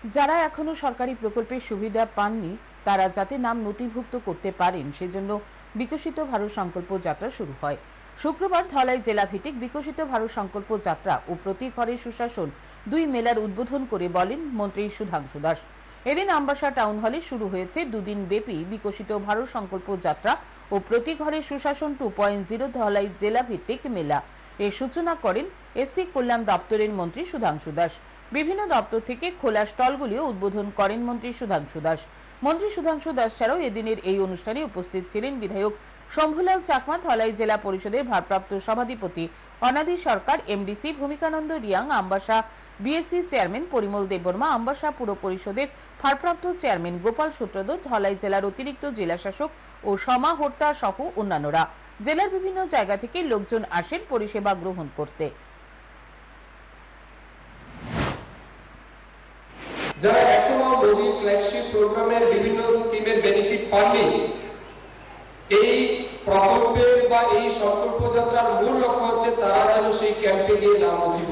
যারা এখনো সরকারি প্রকল্পের সুবিধা পাননি তারা যাতে নাম নথিভুক্ত করতে পারেন সেজন্য বিকশিত ভারত সংকল্প যাত্রা শুরু হয়। শুক্রবার ধলাই জেলা ভিত্তিক বিকশিত ভারত সংকল্প যাত্রা ও প্রতি ঘরে সুশাসন দুই মেলার উদ্বোধন করে বলেন মন্ত্রী সুধাংশু দাস। এদিন আমবাসা টাউন হলে শুরু হয়েছে দুদিন ব্যাপী বিকশিত ভারত সংকল্প যাত্রা ও প্রতি ঘরে সুশাসন 2.0 ধলাই জেলা ভিত্তিক মেলা। এর সূচনা করেন এসসি কল্যাণ দপ্তরের মন্ত্রী সুধাংশু দাস। বিভিন্ন দপ্তর থেকে খোলা স্টলগুলিও উদ্বোধন করেন মন্ত্রী সুধাংশু দাস। মন্ত্রী সুধাংশু দাস ছাড়াও এদিনের এই অনুষ্ঠানে উপস্থিত ছিলেন বিধায়ক শম্ভুলাল চাকমা, ধলাই জেলা পরিষদের ভারপ্রাপ্ত সভাধিপতি Anadi Sarkar, MDC Bhumikananda Reang, Ambassa BSC chairman Parimal Debbarma, Ambassa পুর পরিষদের ভারপ্রাপ্ত চেয়ারম্যান গোপাল সূত্রধর, ধলাই জেলার অতিরিক্ত জেলাশাসক ও সমা হোট্টা সহ অন্যান্যরা। জেলার বিভিন্ন জায়গা থেকে লোকজন আসেন পরিষেবা গ্রহণ করতে। যারা এখনো মোদি ফ্ল্যাগশিপ প্রোগ্রামের বিভিন্ন স্কিমের বেনিফিট পাননি, এই প্রকল্পের বা এই সংকল্প যাত্রার মূল লক্ষ্য হচ্ছে তারা যেন সেই ক্যাম্পে গিয়ে নাম নথিভুক্ত